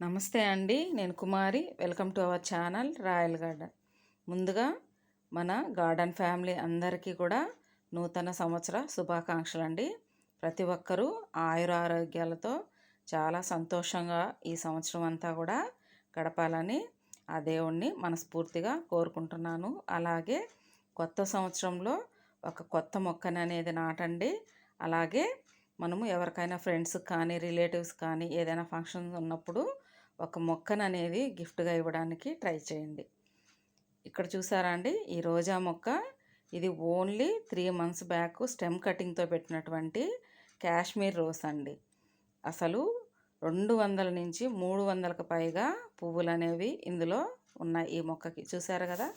నమస్తే అండి, నేను Kumari. Welcome to our channel royal garden. ముందుగా మన గార్డెన్ ఫ్యామిలీ అందరికీ కూడా నూతన సంవత్సర శుభాకాంక్షలు అండి. ప్రతి ఒక్కరూ ఆయురారోగ్యాలతో చాలా సంతోషంగా ఈ సంవత్సరం అంతా కూడా గడపాలని ఆ దేవుణ్ణి మనస్ఫూర్తిగా కోరుకుంటున్నాను. అలాగే కొత్త సంవత్సరంలో ఒక కొత్త మొక్కని అనేది నాటండి. అలాగే మనము ఎవరికైనా ఫ్రెండ్స్ కానీ రిలేటివ్స్ కానీ ఏదైనా ఫంక్షన్ ఉన్నప్పుడు ఒక మొక్కను అనేది గిఫ్ట్గా ఇవ్వడానికి ట్రై చేయండి. ఇక్కడ చూసారా అండి, ఈ రోజా మొక్క ఇది ఓన్లీ 3 months బ్యాక్ స్టెమ్ కటింగ్తో పెట్టినటువంటి కాశ్మీర్ రోస్ అండి. అసలు 200 నుంచి 300కు పైగా పువ్వులు అనేవి ఇందులో ఉన్నాయి. ఈ మొక్కకి చూసారు కదా,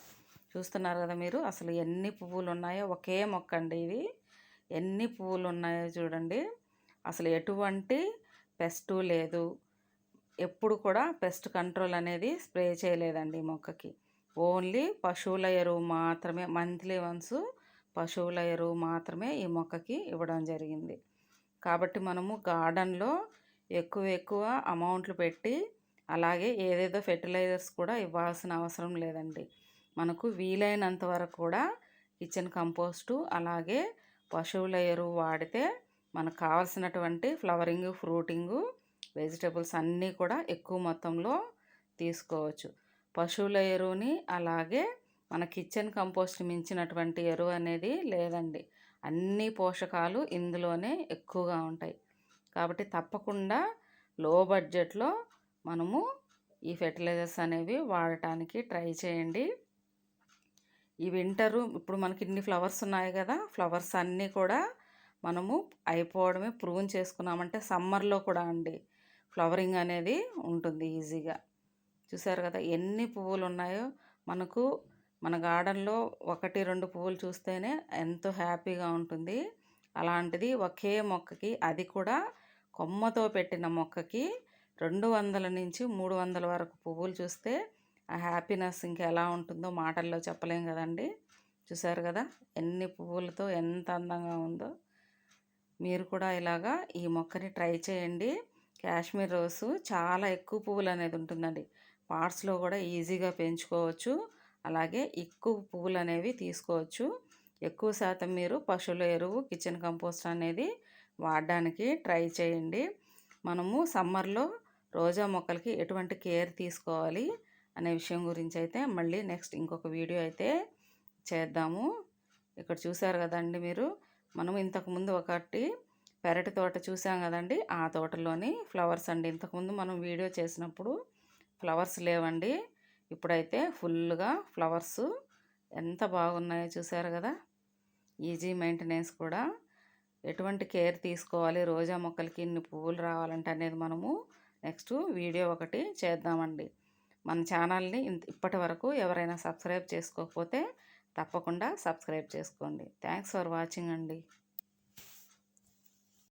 చూస్తున్నారు కదా మీరు. అసలు ఎన్ని పువ్వులు ఉన్నాయో, ఒకే మొక్క అండి ఇది. ఎన్ని పువ్వులు ఉన్నాయో చూడండి. అసలు ఎటువంటి పెస్టు లేదు, ఎప్పుడు కూడా పెస్ట్ కంట్రోల్ అనేది స్ప్రే చేయలేదండి ఈ మొక్కకి. ఓన్లీ పశువుల ఎరువు మాత్రమే, మంత్లీ వన్స్ పశువుల ఎరువు మాత్రమే ఈ మొక్కకి ఇవ్వడం జరిగింది. కాబట్టి మనము గార్డెన్లో ఎక్కువ అమౌంట్లు పెట్టి అలాగే ఏదేదో ఫెర్టిలైజర్స్ కూడా ఇవ్వాల్సిన అవసరం లేదండి. మనకు వీలైనంత వరకు కూడా కిచెన్ కంపోస్టు అలాగే పశువుల ఎరువు వాడితే మనకు కావాల్సినటువంటి ఫ్లవరింగు, ఫ్రూటింగు, వెజిటబుల్స్ అన్నీ కూడా ఎక్కువ మొత్తంలో తీసుకోవచ్చు. పశువుల ఎరువుని అలాగే మన కిచెన్ కంపోస్ట్ మించినటువంటి ఎరువు అనేది లేదండి. అన్ని పోషకాలు ఇందులోనే ఎక్కువగా ఉంటాయి. కాబట్టి తప్పకుండా లో బడ్జెట్లో మనము ఈ ఫెర్టిలైజర్స్ అనేవి వాడటానికి ట్రై చేయండి. ఈ వింటరు ఇప్పుడు మనకి ఇన్ని ఫ్లవర్స్ ఉన్నాయి కదా, ఫ్లవర్స్ అన్నీ కూడా మనము అయిపోవడమే ప్రూన్ చేసుకున్నామంటే సమ్మర్లో కూడా అండి ఫ్లవరింగ్ అనేది ఉంటుంది ఈజీగా. చూసారు కదా ఎన్ని పువ్వులు ఉన్నాయో. మనకు మన గార్డెన్లో 1-2 పువ్వులు చూస్తేనే ఎంతో హ్యాపీగా ఉంటుంది. అలాంటిది ఒకే మొక్కకి, అది కూడా కొమ్మతో పెట్టిన మొక్కకి 200 నుంచి 300 వరకు పువ్వులు చూస్తే ఆ హ్యాపీనెస్ ఇంకెలా ఉంటుందో మాటల్లో చెప్పలేం కదండి. చూసారు కదా ఎన్ని పువ్వులతో ఎంత అందంగా ఉందో. మీరు కూడా ఇలాగా ఈ మొక్కని ట్రై చేయండి. కాశ్మీర్ రోసు చాలా ఎక్కువ పువ్వులు అనేది ఉంటుందండి. పాట్స్లో కూడా ఈజీగా పెంచుకోవచ్చు. అలాగే ఎక్కువ పువ్వులు అనేవి తీసుకోవచ్చు. ఎక్కువ శాతం మీరు పశువుల ఎరువు, కిచెన్ కంపోస్ట్ అనేది వాడడానికి ట్రై చేయండి. మనము సమ్మర్లో రోజా మొక్కలకి ఎటువంటి కేర్ తీసుకోవాలి అనే విషయం గురించి అయితే మళ్ళీ నెక్స్ట్ ఇంకొక వీడియో అయితే చేద్దాము. ఇక్కడ చూసారు కదండి మీరు, మనం ఇంతకుముందు ఒకటి పెరటి తోట చూసాం కదండి, ఆ తోటలోని ఫ్లవర్స్ అండి. ఇంతకుముందు మనం వీడియో చేసినప్పుడు ఫ్లవర్స్ లేవండి, ఇప్పుడైతే ఫుల్గా ఫ్లవర్స్ ఎంత బాగున్నాయో చూసారు కదా. ఈజీ మెయింటెనెన్స్ కూడా. ఎటువంటి కేర్ తీసుకోవాలి రోజా మొక్కలకి ఇన్ని పువ్వులు రావాలంటే అనేది మనము నెక్స్ట్ వీడియో ఒకటి చేద్దామండి. మన ఛానల్ని ఇప్పటి వరకు ఎవరైనా సబ్స్క్రైబ్ చేసుకోకపోతే తప్పకుండా సబ్స్క్రైబ్ చేసుకోండి. థ్యాంక్స్ ఫర్ వాచింగ్ అండి.